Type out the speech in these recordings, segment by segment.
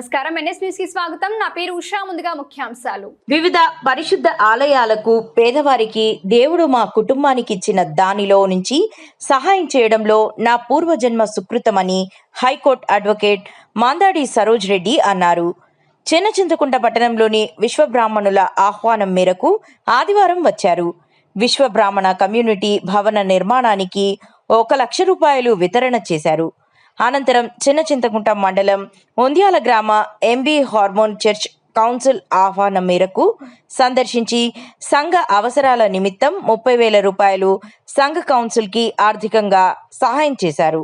నమస్కారం, NS news కి స్వాగతం. నా పేరు ఉషా. ముందుగా ముఖ్యాంశాలు. వివిధ పరిశుద్ధ ఆలయాలకు పేదవారికి దేవుడు మా కుటుంబానికి ఇచ్చిన దానిలో నుంచి సహాయం చేయడంలో నా పూర్వజన్మ సుకృతమని హైకోర్టు అడ్వకేట్ మాందాడి సరోజ్ రెడ్డి అన్నారు. చిన్నచింతకుంట పట్టణంలోని విశ్వబ్రాహ్మణుల ఆహ్వానం మేరకు ఆదివారం వచ్చారు. విశ్వబ్రాహ్మణ కమ్యూనిటీ భవన నిర్మాణానికి 1,00,000 రూపాయలు వితరణ చేశారు. అనంతరం చిన్నచింతకుంట మండలం ఒంద్యాల గ్రామ ఎంబీ హార్మోన్ చర్చ్ కౌన్సిల్ ఆహ్వానం మేరకు సందర్శించి సంఘ అవసరాల నిమిత్తం 30,000 రూపాయలు సంఘ కౌన్సిల్కి ఆర్థికంగా సహాయం చేశారు.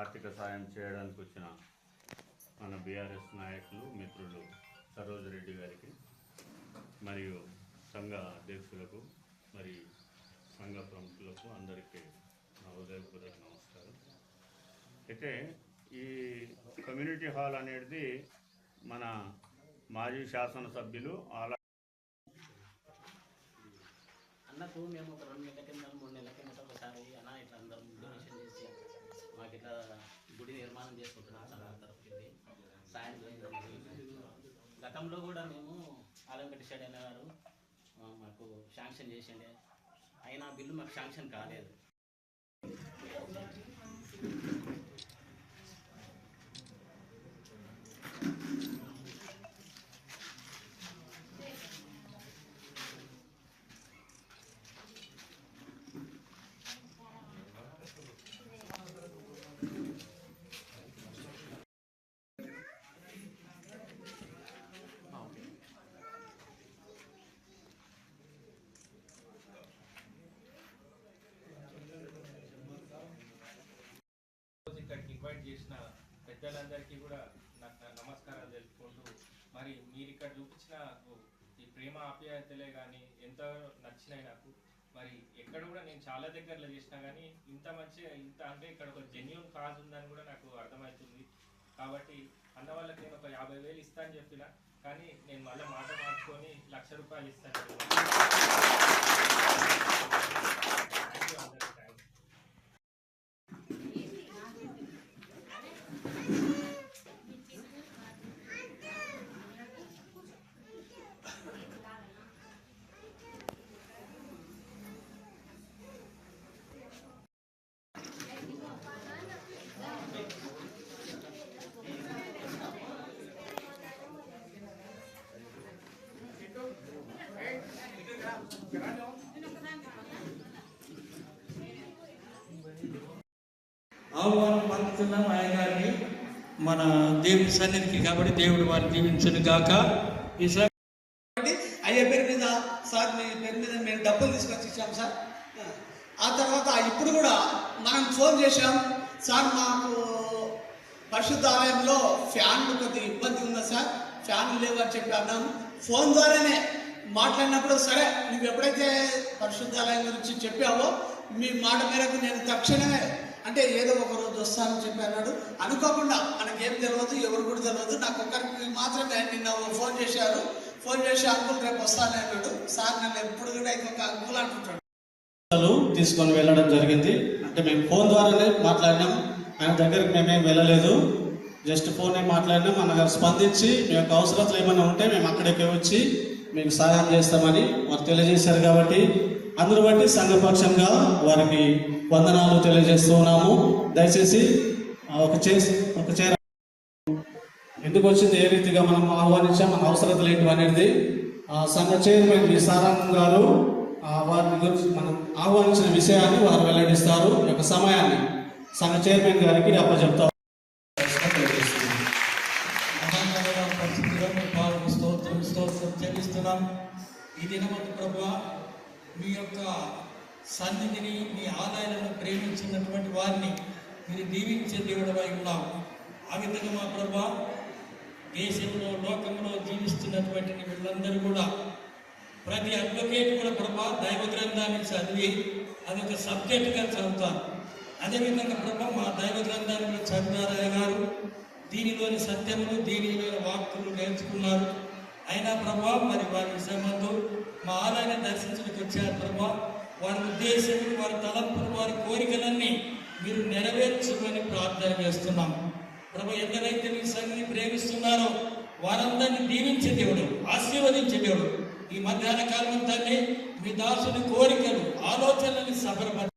ఆర్థిక సాయం చేయడానికి వచ్చిన మన బీఆర్ఎస్ నాయకులు మిత్రులు సరోజ్ రెడ్డి గారికి మరియు సంఘ అధ్యక్షులకు మరి సంఘ ప్రముఖులకు అందరికీ నా హృదయపూర్వక నమస్కారం. అయితే ఈ కమ్యూనిటీ హాల్ అనేది మన మాజీ శాసనసభ్యులు అన్నకు మేము ఒక 2 నెలల కింద 3 నెలల కింద ఒకసారి అన్న ఇట్లా అందరం డొనేషన్ చేసి మాకు ఇట్లా గుడి నిర్మాణం చేసుకుంటున్నాం సంఘం తరఫుకి సాయం గతంలో కూడా మేము ఆలంగడ్డి షెడ్ అయిన గారు మాకు శాంక్షన్ చేసిండే, అయినా బిల్లు మాకు శాంక్షన్ కాలేదు. ఇక్కడికి ఇన్వైట్ చేసిన పెద్దలందరికీ కూడా నాకు నమస్కారాలు తెలుపుకుంటూ, మరి మీరు ఇక్కడ చూపించిన ఈ ప్రేమ ఆప్యాయతలే కానీ ఎంతో నచ్చినాయి నాకు. మరి ఎక్కడ కూడా నేను చాలా దగ్గరలో చేసినా కానీ ఇంత అంటే ఇక్కడ ఒక జెన్యూన్ కాజ్ ఉందని కూడా నాకు అర్థమవుతుంది. కాబట్టి అన్న వాళ్ళకి నేను ఒక 50,000 ఇస్తాను చెప్పిన, కానీ నేను మళ్ళీ మాట మార్చుకొని 1,00,000 రూపాయలు ఇస్తాను. ఆహ్వానం పలుకుతున్నాం ఆయన గారిని మన దేవుడి సన్నిధికి. కాబట్టి దేవుడు వారిని దీవించను గాక. ఈసారి అయ్యే పేరు మీద సార్ మీ పేరు మీద మేము డబ్బులు తీసుకొచ్చి ఇచ్చాం సార్. ఆ తర్వాత ఇప్పుడు కూడా మనం ఫోన్ చేశాం సార్, మాకు పరిశుద్ధ ఆలయంలో ఫ్యాన్లు కొద్దిగా ఇబ్బంది ఉందా సార్, ఫ్యాన్లు లేవు అని చెప్పి అన్నాము. ఫోన్ ద్వారానే మాట్లాడినప్పుడు సరే నువ్వు ఎప్పుడైతే పరిశుద్ధాలయం గురించి చెప్పావో మీ మాట మేరకు నేను తక్షణమే అంటే ఏదో ఒక రోజు వస్తానని చెప్పి అన్నాడు. అనుకోకుండా మనకేం తెలియదు, ఎవరు కూడా తెలియదు. నాకు ఒకరికి మాత్రమే నిన్న ఫోన్ చేశారు. ఫోన్ చేసి అంకుల్ రేపు వస్తానని అన్నాడు. సార్ నన్ను ఎప్పుడు కూడా ఇంకొక అంకుల్ అంటుంటాడు. తీసుకొని వెళ్ళడం జరిగింది. అంటే మేము ఫోన్ ద్వారానే మాట్లాడినాం, ఆయన దగ్గరికి మేమేం వెళ్ళలేదు. జస్ట్ ఫోనే మాట్లాడినాం. మన స్పందించి మీ యొక్క అవసరాలు ఏమైనా ఉంటే మేము అక్కడికి వచ్చి మీకు సహాయం చేస్తామని వారు తెలియజేశారు. కాబట్టి అందరూ బట్టి సంఘపక్షంగా వారికి వందనాలు తెలియజేస్తూ ఉన్నాము. దయచేసి ఒక చైర్ ఎందుకు వచ్చింది, ఏ రీతిగా మనం ఆహ్వానించాం, మన అవసరతలు ఏంటి అనేది సంఘ చైర్మన్ వి సారాంగ్ గారు వారిని గురించి మనం ఆహ్వానించిన విషయాన్ని వారు వెల్లడిస్తారు. ఈ యొక్క సమయాన్ని సంఘ చైర్మన్ గారికి అప్పచెప్తారు. స్తోత్రం చెల్లిస్తున్నాం. ఈ దినమందు ప్రభువా మీ యొక్క సన్నిధిని మీ ఆలయాలను ప్రేమించినటువంటి వారిని మీరు దీవించే దేవుడవై ఉన్నాం. ఆ విధంగా మా ప్రభువా దేశంలో లోకంలో జీవిస్తున్నటువంటి వీళ్ళందరూ కూడా ప్రతి అడ్వకేట్ కూడా ప్రభా దైవ గ్రంథాన్ని చదివి అదొక సబ్జెక్టుగా చదువుతారు. అదేవిధంగా ప్రభా మా దైవ గ్రంథాన్ని చదివారయ్య గారు దీనిలోని సత్యములు దీనిలోని వాక్కులు నేర్చుకున్నారు. అయినా ప్రభా మరి వారి విషయంలో మా ఆలయాన్ని దర్శించడానికి వచ్చారు ప్రభా. వారి ఉద్దేశములు వారి తలంపులు వారి కోరికలన్నీ మీరు నెరవేర్చుకొని ప్రార్థన చేస్తున్నాం ప్రభా. ఎందరైతే మీ సంగతిని ప్రేమిస్తున్నారో వారందరినీ దీవించే దేవుడు, ఆశీర్వదించే దేవుడు. ఈ మధ్యాహ్న కాలం తండ్రి మీ దాసుని కోరికలు ఆలోచనల్ని సఫలపరచండి.